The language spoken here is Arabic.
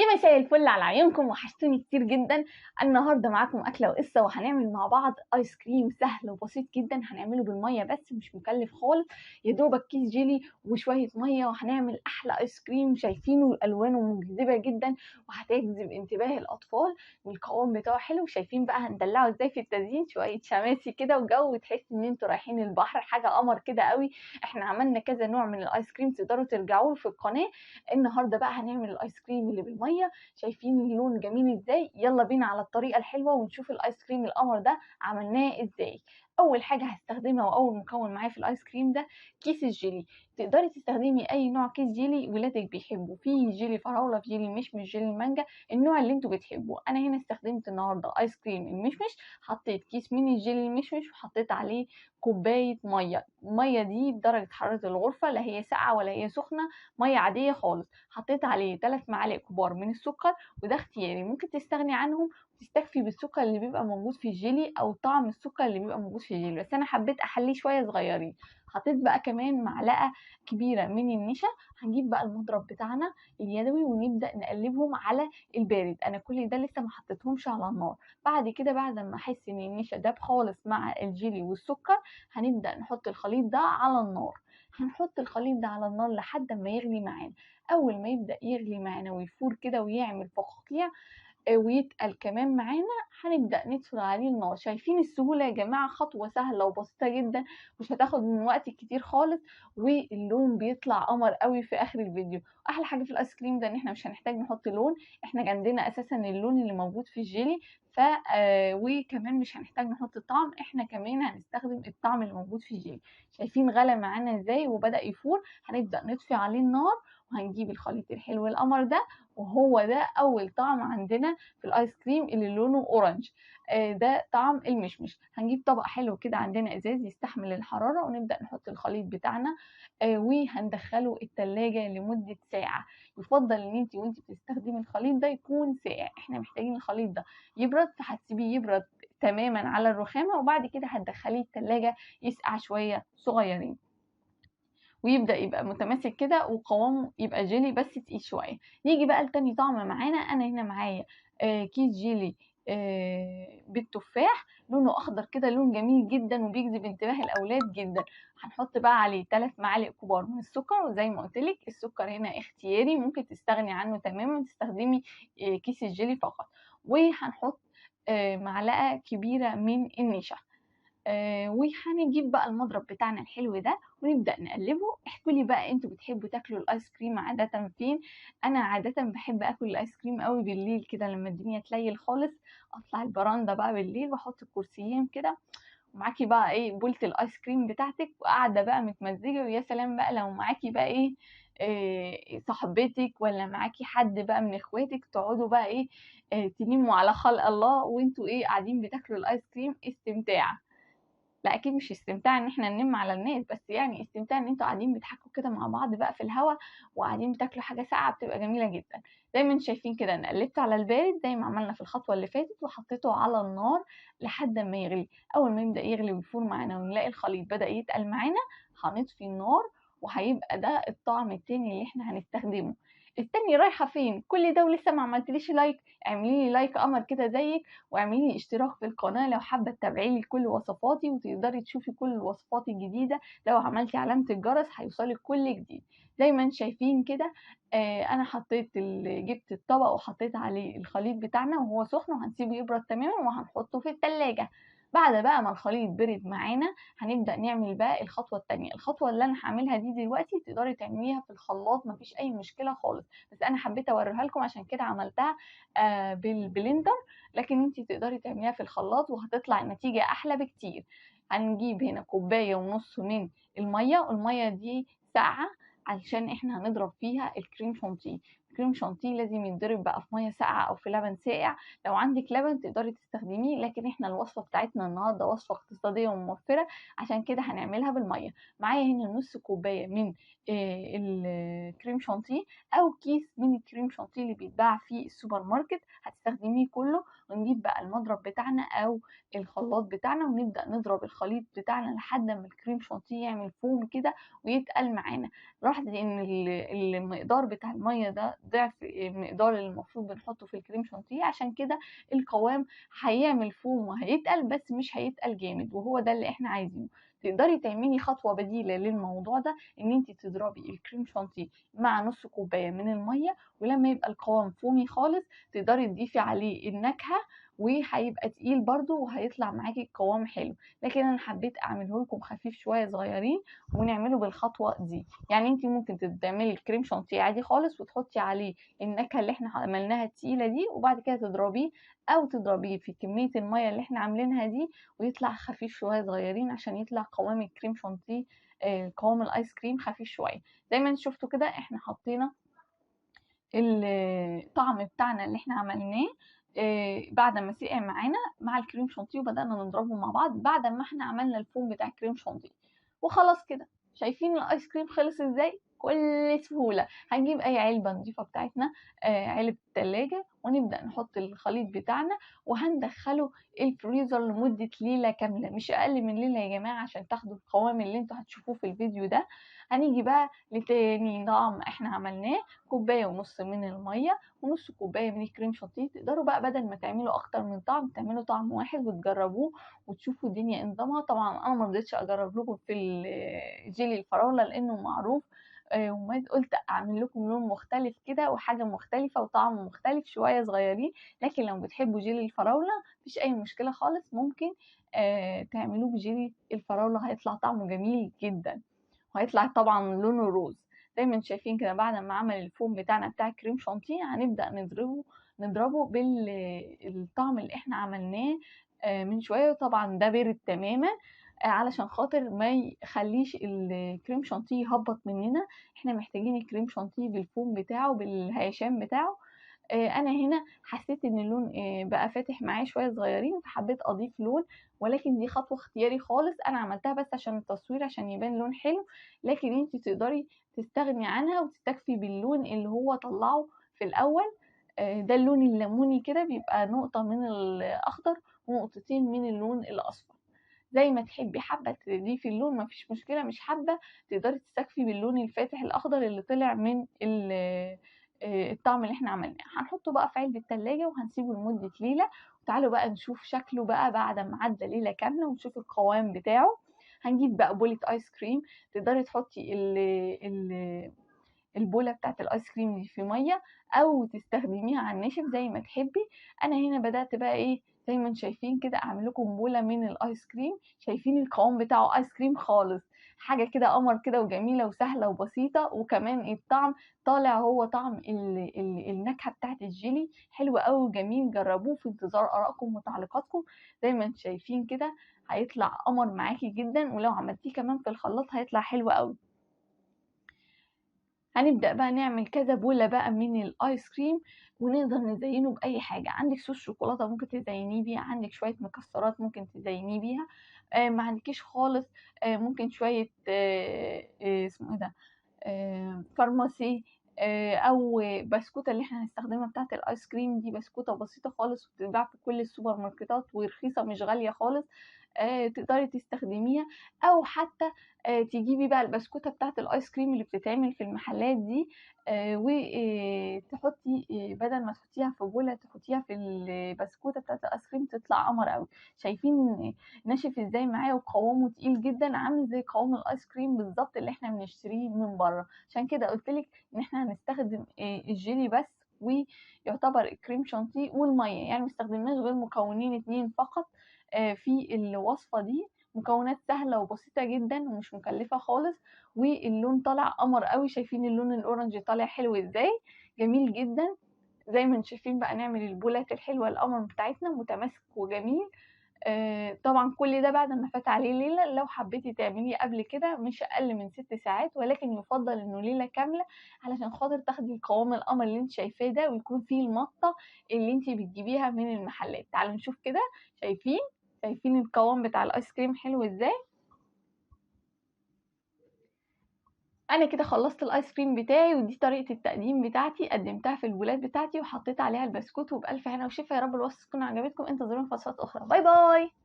يا مساء الفل على عيونكم، وحشتوني كتير جدا. النهارده معاكم اكله وقصه، وهنعمل مع بعض ايس كريم سهل وبسيط جدا. هنعمله بالميه بس، مش مكلف خالص. يا دوبك كيس جيلي وشويه ميه، وهنعمل احلى ايس كريم. شايفينه الوانه مجذبه جدا وهتجذب انتباه الاطفال، والقوام بتاعه حلو. شايفين بقى هندلعه ازاي في التزيين؟ شويه شماسي كده وجو تحس ان انتوا رايحين البحر، حاجه قمر كده قوي. احنا عملنا كذا نوع من الايس كريم، تقدروا ترجعوا له في القناه. النهارده بقى هنعمل الايس كريم اللي بالميه. شايفين اللون جميل ازاي؟ يلا بينا على الطريقه الحلوه ونشوف الايس كريم القمر ده عملناه ازاي. اول حاجه هستخدمها واول مكون معايا في الايس كريم ده كيس الجيلي. تقدري تستخدمي اي نوع كيس جيلي ولادك بيحبوا، في جيلي فراوله، في جيلي مشمش، جيلي مانجا، النوع اللي انتوا بتحبوه. انا هنا استخدمت النهارده ايس كريم المشمش. حطيت كيس من الجيلي المشمش وحطيت عليه كوبايه ميه. الميه دي بدرجه حراره الغرفه، لا هي ساقعه ولا هي سخنه، ميه عاديه خالص. حطيت عليه 3 معالق كبار من السكر، وده اختياري، ممكن تستغني عنهم وتستكفي بالسكر اللي بيبقى موجود في الجيلي او طعم السكر اللي بيبقى موجود في الجيلي، بس انا حبيت احليه شويه صغيرين. حطيت بقى كمان معلقه كبيره من النشا. هنجيب بقى المضرب بتاعنا اليدوي ونبدا نقلبهم على البارد. انا كل ده لسه ما حطيتهمش على النار. بعد كده بعد ما احس ان النشا داب خالص مع الجيلي والسكر، هنبدا نحط الخليط ده على النار. هنحط الخليط ده على النار لحد ما يغلي معانا. اول ما يبدا يغلي معانا ويفور كده ويعمل فقاقيع ويتقل كمان معانا، هنبدا نطفي عليه النار. شايفين السهوله يا جماعه؟ خطوه سهله وبسيطه جدا، مش هتاخد من وقت كتير خالص، واللون بيطلع قمر قوي في اخر الفيديو. احلى حاجه في الايس كريم ده ان احنا مش هنحتاج نحط لون، احنا عندنا اساسا اللون اللي موجود في الجيلي. وكمان مش هنحتاج نحط طعم، احنا كمان هنستخدم الطعم اللي موجود في الجيلي. شايفين غلى معانا ازاي وبدأ يفور؟ هنبدأ نطفي عليه النار، وهنجيب الخليط الحلو القمر ده، وهو ده اول طعم عندنا في الايس كريم اللي لونه اورنج. ده طعم المشمش. هنجيب طبق حلو كده عندنا ازاز يستحمل الحراره، ونبدا نحط الخليط بتاعنا وهندخله التلاجة لمدة ساعة. يفضل ان وانت بتستخدمي الخليط ده يكون ساقع، احنا محتاجين الخليط ده يبرد، فهتسيبيه يبرد تماما على الرخامة، وبعد كده هتدخليه التلاجة يسقع شوية صغيرين، ويبدأ يبقى متماسك كده وقوامه يبقى جيلي بس تقيل شوية. نيجي بقى لتاني طعم معانا. أنا هنا معايا كيس جيلي بالتفاح، لونه أخضر كده، لون جميل جدا وبيجذب انتباه الأولاد جدا. هنحط بقى عليه 3 معالق كبار من السكر، وزي ما قلت لك السكر هنا اختياري، ممكن تستغني عنه تماما تستخدمي كيس الجيلي فقط. وهنحط معلقة كبيرة من النشا. وهنجيب بقى المضرب بتاعنا الحلو ده ونبدأ نقلبه. احكوا لي بقى انتوا بتحبوا تاكلوا الايس كريم عادة فين؟ انا عادة بحب اكل الايس كريم قوي بالليل كده، لما الدنيا تليل خالص اطلع البراندة بقى بالليل واحط الكرسيين كده، ومعاكي بقى ايه بولة الايس كريم بتاعتك، وقاعدة بقى متمزجة. ويا سلام بقى لو معاكي بقى إيه صاحبتك ولا معاكي حد بقى من اخواتك، تقعدوا بقى ايه تنموا على خلق الله وانتوا ايه قاعدين بتاكلوا الايس كريم. استمتاع. لا اكيد مش استمتاع ان احنا ننم على الناس بس، يعني استمتاع ان انتوا قاعدين بتحكوا كده مع بعض بقى في الهوا، وقاعدين بتاكلوا حاجه ساقعه، بتبقى جميله جدا. زي ما انتم شايفين كده انا قلبت على البارد زي ما عملنا في الخطوه اللي فاتت، وحطيته على النار لحد ما يغلي. اول ما يبدا يغلي ويفور معانا ونلاقي الخليط بدا يتقل معانا، هنطفي النار، وهيبقى ده الطعم التاني اللي احنا هنستخدمه. التاني رايحه فين كل ده ولسه ما عملتليش لايك؟ اعملي لي لايك قمر كده زيك، واعملي لي اشتراك في القناة لو حابة تتابعي لي كل وصفاتي، وتقدري تشوفي كل الوصفات الجديدة. لو عملتي علامة الجرس هيوصلك كل جديد. زي ما انتم شايفين كده انا جبت الطبق وحطيت عليه الخليط بتاعنا وهو سخن، وهنسيبه يبرد تماما وهنحطه في التلاجة. بعد بقى ما الخليط برد معانا، هنبدأ نعمل بقى الخطوة التانية. الخطوة اللي انا هعملها دي دلوقتي تقدري تعمليها في الخلاط، مفيش اي مشكلة خالص، بس انا حبيت اوريها لكم عشان كده عملتها بالبلندر. لكن انت تقدري تعمليها في الخلاط وهتطلع النتيجة احلى بكتير. هنجيب هنا كوباية ونص من المية، والمية دي ساقعة علشان احنا هنضرب فيها الكريم شانتيه. الكريم شانتيه لازم يتضرب بقى في مية ساقعة او في لبن ساقع. لو عندك لبن تقدري تستخدميه، لكن احنا الوصفة بتاعتنا النهاردة وصفة اقتصادية وموفرة، عشان كده هنعملها بالمية. معايا هنا نص كوباية من الكريم شانتيه، او كيس من الكريم شانتيه اللي بيتباع في السوبر ماركت، هتستخدميه كله ونجيب بقى المضرب بتاعنا او الخلاط بتاعنا، ونبدا نضرب الخليط بتاعنا لحد ما الكريم شانتيه يعمل فوم كده ويتقل معانا. لاحظ ان المقدار بتاع الميه ده ضعف المقدار اللي المفروض بنحطه في الكريم شانتيه، عشان كده القوام هيعمل فوم وهيتقل، بس مش هيتقل جامد، وهو ده اللي احنا عايزينه. تقدري تعملي خطوة بديلة للموضوع ده، ان انت تضربي الكريم شانتيه مع نص كوباية من المية، ولما يبقى القوام فومي خالص تقدري تضيفي عليه النكهة، وهيبقى تقيل برضو وهيطلع معاكي القوام حلو. لكن انا حبيت اعمله لكم خفيف شوية صغيرين ونعمله بالخطوة دي. يعني انت ممكن تعملي الكريم شانتيه عادي خالص وتحطي عليه النكهة اللي احنا عملناها التقيلة دي، وبعد كده تضربيه، او تضربيه في كمية المية اللي احنا عاملينها دي ويطلع خفيف شوية صغيرين، عشان يطلع قوام الكريم شانتيه قوام الايس كريم خفيف شوية. زي ما انتوا شفتوا كده احنا حطينا الطعم بتاعنا اللي احنا عملناه بعد ما سقع معانا مع الكريم شانتيه، وبدأنا نضربه مع بعض بعد ما احنا عملنا الفوم بتاع الكريم شانتيه. وخلاص كده، شايفين الايس كريم خلص ازاي بكل سهولة. هنجيب اي علبة نضيفة بتاعتنا، علبة التلاجة، ونبدأ نحط الخليط بتاعنا وهندخله الفريزر لمدة ليلة كاملة، مش اقل من ليلة يا جماعة، عشان تاخدوا القوام اللي انتوا هتشوفوه في الفيديو ده. هنيجي بقى لتاني طعم احنا عملناه، كوباية ونص من المية ونص كوباية من الكريم شانتيه. تقدروا بقى بدل ما تعملوا اكتر من طعم تعملوا طعم واحد وتجربوه وتشوفوا الدنيا نظامها. طبعا انا ما رضيتش اجرب لكم في الجيلي الفراولة لانه معروف، وما قلت اعمل لكم لون مختلف كده وحاجة مختلفة وطعم مختلف شوية صغيرين. لكن لو بتحبوا جيلي الفراولة مفيش اي مشكلة خالص، ممكن تعملوه بجيلي الفراولة، هيطلع طعمه جميل جدا وهيطلع طبعا لونه روز. زي ما انتم شايفين كده بعد ما عمل الفوم بتاعنا بتاع الكريم شانتيه هنبدأ نضربه بالطعم اللي احنا عملناه من شوية. وطبعا ده بارد تماما علشان خاطر ما يخليش الكريم شانتيه يهبط مننا. احنا محتاجين الكريم شانتيه بالفوم بتاعه بالهيشان بتاعه. انا هنا حسيت ان اللون بقى فاتح معايا شويه صغيرين، فحبيت اضيف لون، ولكن دي خطوه اختياري خالص، انا عملتها بس عشان التصوير عشان يبان لون حلو. لكن انت تقدري تستغني عنها وتستكفي باللون اللي هو طلعه في الاول. ده اللون الليموني كده، بيبقى نقطه من الاخضر ونقطتين من اللون الاصفر، زي ما تحبي. حابه تضيفي اللون مفيش مشكله، مش حابه تقدري تستكفي باللون الفاتح الاخضر اللي طلع من الطعم اللي احنا عملناه. هنحطه بقى في علبة التلاجة وهنسيبه لمدة ليلة. وتعالوا بقى نشوف شكله بقى بعد ما عدى ليلة كاملة ونشوف القوام بتاعه. هنجيب بقى بولة ايس كريم، تقدري تحطي البولة بتاعت الايس كريم دي في مية او تستخدميها على الناشف زي ما تحبي. انا هنا بدأت بقى ايه، زي ما انتم شايفين كده اعمل لكم بولة من الايس كريم. شايفين القوام بتاعه ايس كريم خالص، حاجة كده قمر كده وجميلة وسهلة وبسيطة. وكمان الطعم طالع هو طعم النكهة بتاعت الجيلي حلو قوي وجميل. جربوه في انتظار ارائكم وتعليقاتكم. زي ما انتم شايفين كده هيطلع قمر معاكي جدا، ولو عملتيه كمان في الخلاط هيطلع حلو قوي. هنبدأ بقى نعمل كذا بولة بقى من الايس كريم، ونقدر نزينه بأي حاجة. عندك صوص شوكولاتة ممكن تزينيه بيها، عندك شوية مكسرات ممكن تزينيه بيها، ما عندكيش خالص ممكن شوية اسمه ايه ده، فارماسي، او بسكوتة اللي احنا هنستخدمها بتاعة الايس كريم دي. بسكوتة بسيطة خالص وبتتباع في كل السوبر ماركتات ورخيصة مش غالية خالص، تقدري تستخدميها. او حتى تجيبي بقى البسكوتة بتاعة الايس كريم اللي بتتعمل في المحلات دي، وتحطي بدل ما تحطيها في بولة تحطيها في البسكوتة بتاعة الايس كريم، تطلع قمر قوي. شايفين ناشف ازاي معايا وقوامه تقيل جدا، عامل زي قوام الايس كريم بالظبط اللي احنا بنشتريه من بره. عشان كده قلتلك ان احنا هنستخدم الجيلي بس، ويعتبر الكريم شانتيه والميه، يعني مستخدمناش غير مكونين اتنين فقط في الوصفه دي. مكونات سهله وبسيطه جدا ومش مكلفه خالص، واللون طالع قمر قوي. شايفين اللون الاورنج طالع حلو ازاي، جميل جدا. زي ما انتم شايفين بقى نعمل البولات الحلوه القمر بتاعتنا متماسك وجميل. طبعا كل ده بعد ما فات عليه ليلة. لو حبيتي تعمليه قبل كده مش أقل من 6 ساعات، ولكن يفضل إنه ليلة كاملة علشان خاطر تاخدي القوام القمر اللي انت شايفاه ده، ويكون فيه المطة اللي انت بتجيبيها من المحلات. تعالوا نشوف كده. شايفين القوام بتاع الآيس كريم حلو ازاي. انا كده خلصت الايس كريم بتاعي، ودي طريقه التقديم بتاعتي، قدمتها في البولات بتاعتي وحطيت عليها البسكوت، وبالف هنا وشفا. يا رب الوصفه تكون عجبتكم. انتظرونا في وصفات اخرى. باي باي.